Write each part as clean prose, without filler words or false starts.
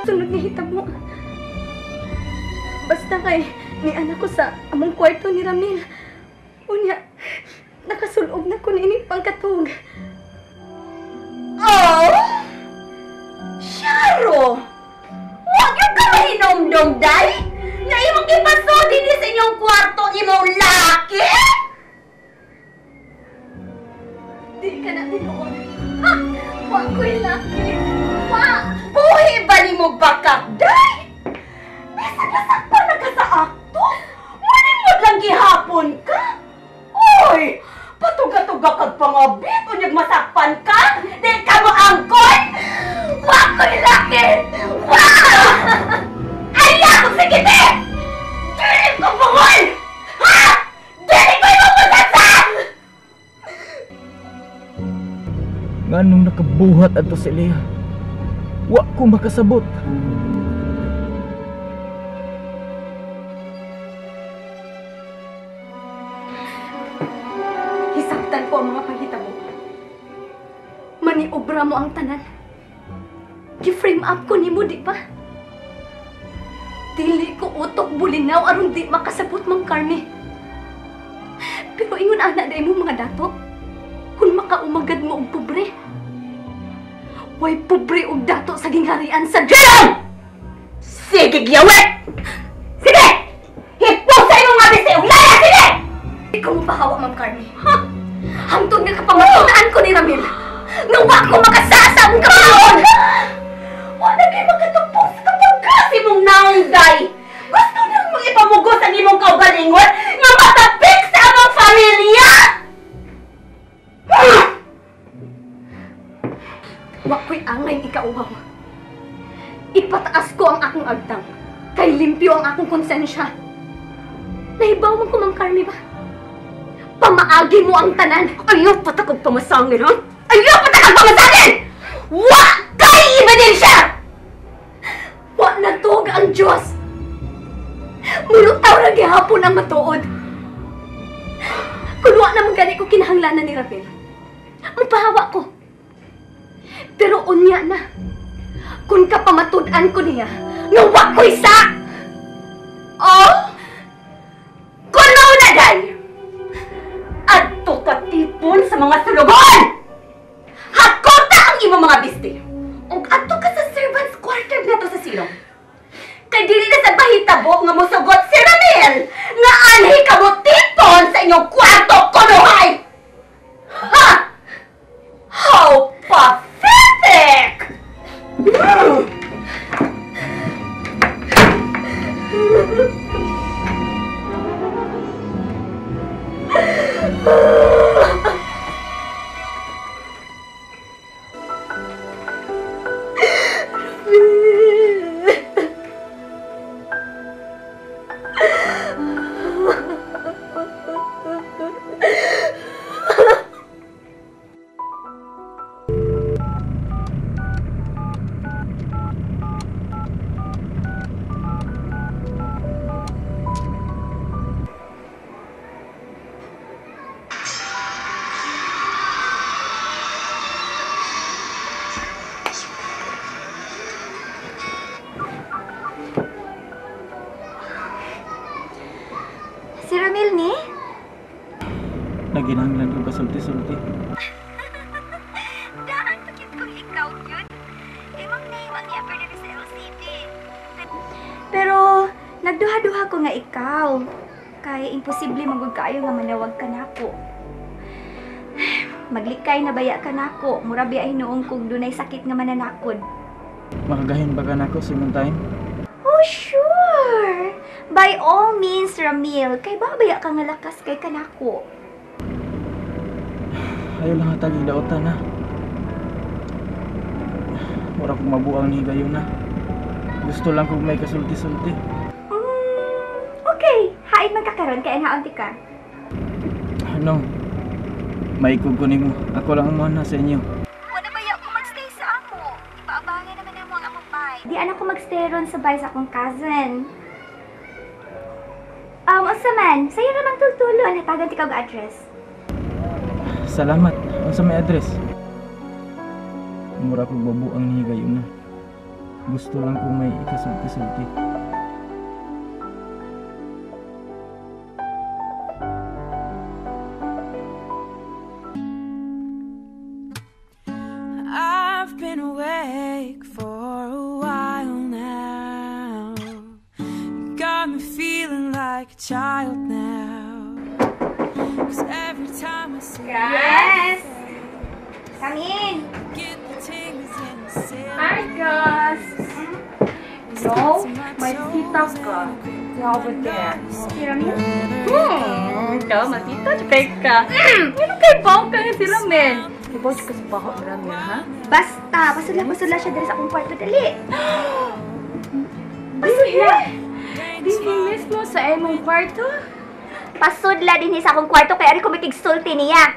Sunod nga hitabo. Basta kay ni anak ko sa among kwarto ni Ramil. Unya, nakasulog na ko ni pangkatog. Oh! Sharo! Huwag yung ka mahinomdom, day! Na imong ipasod din sa inyong kwarto imong laki! Di ka na tinuod. Ha! Wa ko'y laki. Wa! Buhi ba ni mo bakak, day? Bisag-lasag pa na ka sa akto? Manimod lang gihapon ka? Oy! Patuga-tuga kag pangabit o masakpan ka? Di ka mo angkon? Wa ko'y laki! Wa! Ayaw ko sa giti! Dilim ko bungol! Ha! Dili ko yung mapusasan! Nganong nakabuhat adto si Leah? Wa ko makasabot. Hisabtan po ang mga panghitabo. Maniobra mo ang tanan. Gi-frame up ko nimo, di ba? Dili ko utok bulinaw aron di makasabot mang Carmi. Pero ingon ana day mo mga dato. Kung makaumagad mo og pobre. Way pobre og dato sa gingharian sa Diyos! Sige, giyawit! Sige! Hipo sa imong mga bisi og laya! Sige! Ikaw mo pahawa, Ma'am Carmi. Ha? Hantod nga kapamatunaan ko ni Ramil. Nang wa ko makasasa ang kapaon! Wala kayo makatupong sa kapagkas imong naungday! Gusto nang mong ipamugos ang imong kaugalingon nga matapik sa among pamilya! Wa ko'y angay ikauhaw. Ipataas ko ang akong agtang. Kay limpyo ang akong konsensya. Nahibaw mo ko, Ma'am Carmi ba? Pamaagi mo ang tanan. Ayaw patakog pamasangin, ha? Ayaw patakog pamasangin! Wa kay ebidensya! Wa natog ang Diyos. Mulutaw na gihapon ang matuod. Kung wa naman gani ko kinahanglanan ni Rapel, mapahawa ko. Pero unya na, kung kapamatud-an ko niya, nga wa ko'y sa! Oh? Kuno na, day! Adto ka tipon sa mga sulugon! Hakota ang imong mga bisti! Ug adto ka sa servants' quarter na to sa silong. Kay dili na sa bahitabo nga mosugot si Ramil nga anhi ka mo tipon sa inyong kwarto kunuhay! Ha! How pathetic! Si Ramil ni? Naginahanglan ko kasulti-sulti. Daan pakit kong ikaw yun. Imang name ang i-appear na sa LCD. Pero, nagduha-duha ko nga ikaw. Kaya imposible magod kaayo nga manawag ka nako. Maglikay na baya ka nako. Murabi ay noong kung dunay sakit nga mananakod. Makagahin ba ka nako sa imong time? Oh, sure! By all means, Ramil. Kay babaya ka nga lakas kay kanako. Ayaw lang hatagig daotan, ha? Wala kong mabuang ni gayon na. Gusto lang kong may kasulti-sulti. Okay. Hain magkakaroon kaya naunti ka. Ano? Maikog ko nimo. Ako lang ang mana sa inyo. Wala baya ko magstay sa amo. Ipaabangay naman mo ang among bay. Di anak ko magstay ron sa bay sa akong cousin. Asa man, sa'yo namang tultulo. Natagan ti kag address. Salamat. Ano sa may address? Mura kong babuang ni gayon na. gusto lang kung may ikasulti-sulti. I've been awake for a while now. You got me feeling like a child now. 'Cause every time I see Yes! Come in! you, get the tingles in the ceiling. Hi, guys! No, may tita ka. Over there. Si Ramel? Ikaw, matita, tsakay ka. Ano kay Bao ka si Ramel? Kay Bao ka sa baho ni Ramel, ha? Basta, pasula siya dali sa akong kwarto, dali. Dili mismo sa imong kwarto? Pasudla din sa akong kwarto, kaya ari ko makigsulti niya.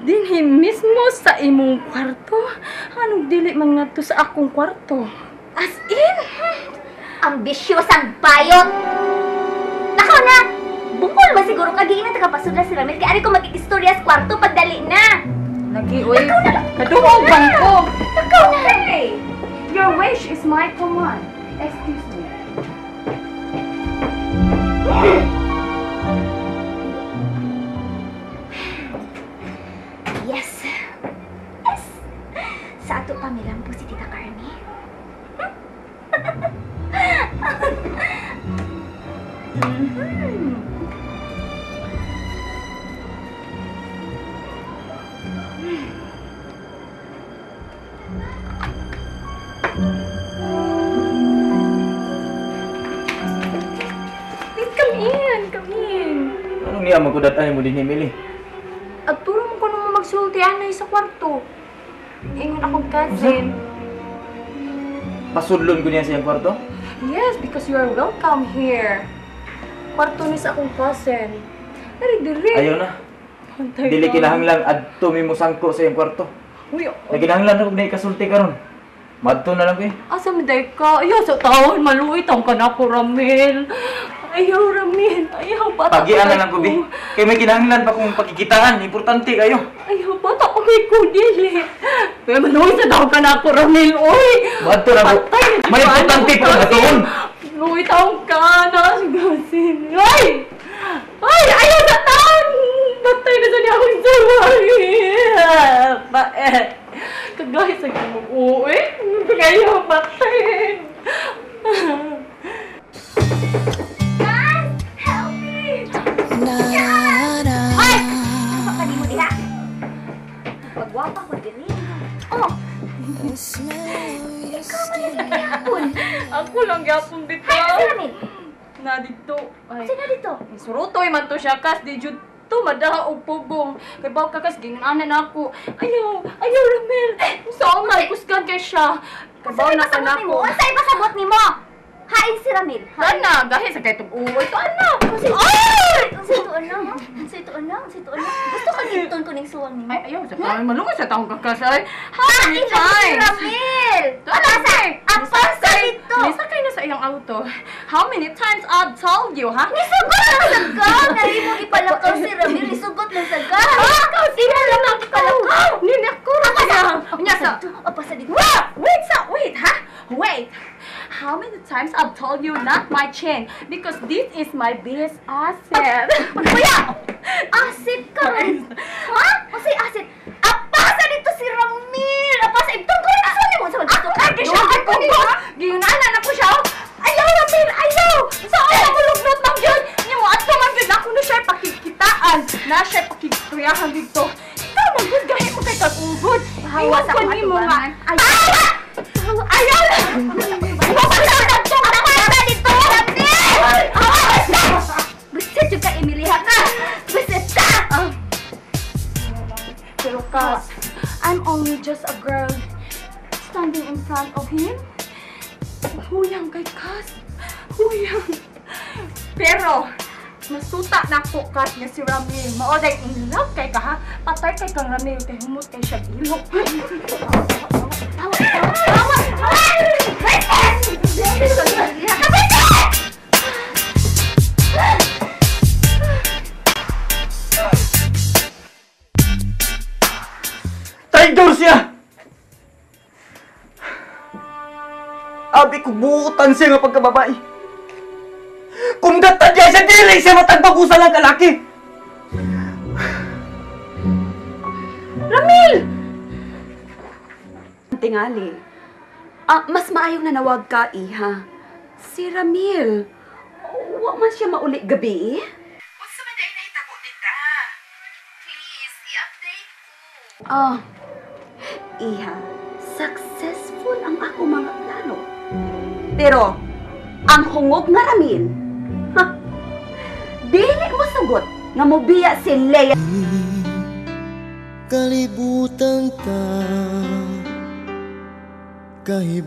Dinhi mismo sa imong kwarto? Anong dili man nga to sa akong kwarto? As in, ambisyosang bayot. Nakaw na, bukol ba siguro kagiinan tagapasudla si Ramel, kaya ari ko makikistorya sa kwarto, pagdali na. Lagi, uy. Kadungog bang ko? Nakaw na. Hey! Your wish is my command. Excuse me. Yes. Yes. Sa ato pamilang po si Tita Carmi. Come in, come in. Anong niya magkudat-ay mo din, Emily? At turo mo ko nung magsulti anay sa kwarto. Ingon akong cousin. Pasudlon ko niya sa iyang kwarto? Yes, because you are welcome here. Kwarto ni sa akong cousin. Diri. Ayaw na. Dili kinahanglan adto mi mo sangko sa iyang kwarto. Uy, Naginahanglan ako na ikasulti karon. Madto na lang ko eh. asa mo day ka? Ayaw sa taon, maluit ang kanako, Ramil. Ayaw, Ramil. Ayaw, bata Pagian na lang ko, Bi. Kaya may kinahanglan pa kung pagkikitaan. Importante kayo. Ayaw, bata ko may kudili. Kaya maluit sa taon kanako, Ramil. Uy! Madto na ko. Patay na May dito, importante ano, pa kung cousin. matuon. Luit ang kana, sigasin. Ay! Ay! Ayaw sa taon! Patay na sa niya akong sawari. Kagahit sa gimong uwi. Ayaw, patay. Guys, help me! Ay! Baka di mo diha. Pagwapa ko diri. Oh, ikaw man yung kayapon. Ako lang yapon dito. Ay, si Ramil. Na dito. Ay. Sino dito? Surutoy man to siya kas di jud to madaha og pugong. Kay baw ka kas ginganan ako. Ayaw, Ramel. Saan man kusgan kay siya. Kay baw na Pasabot nimo. kanako. Unsay pasabot nimo? Hain si Ramil. Ana, gahi sa kay tug-uwi to ana. Unsay to ana? Unsay to ana? Gusto ka ngiton ko ning suwang nimo. Ay, ayaw sa taon malungos sa taong kakasay. How Hain many na si times? Ramil. Apasa! Apasa dito. Nisakay na sa iyang auto. How many times I've told you, ha? Nisugot lang sa ka! Nari mo ipalakaw si Ramil. Nisugot lang sa ka! Sino lang ang ipalakaw? Ninakuro kaya. Nya sa... Apasa dito. Wait, ha? Wait. How many times I've told you not my chain? Because this is my biggest asset. Kuya! Asit ka rin. Ha? Masay asit. Apasa dito si Ramil. Apasa. Itong ko rin sa mo sa dito. Ay, di siya. Ay, kubo. Giyunanan ako siya. Ayaw, Ramil. Ayaw. Saan ako lugnot ng yun? Niya mo, at man yun ako na siya pakikitaan. Na siya pakikuyahan dito. Ikaw, magod. Gahin mo kay kagugod. Hawa sa Iwan ko ni mo nga. atubangan. Ayaw na. Apasa dito, Ramil! Gusto dyan ka, Emilia ka. Gusto ka. Pero Cas, I'm only just a girl standing in front of him. Huyang kay Cas. Huyang. Pero, nasuta na ko Cas nga si Ramil. Maoday in love kay ka ha. Patay kay kang Ramil kay humot kay siya ilok. Traidor siya! Abi ko buutan siya nga pagkababae. Kung datadya siya, dili siya matagbagusa lang kalaki. Ramil! Tingali. Mas maayaw na nawag ka, iha. Si Ramil. Wa man siya mauli gabi, eh? Unsa man ay nahitabo dita? Please, i-update ko. Iha, successful ang ako mga plano. Pero, ang hungog nga Ramil, dili mo sugot nga mobiya si Leia. Kalibutan ta kahit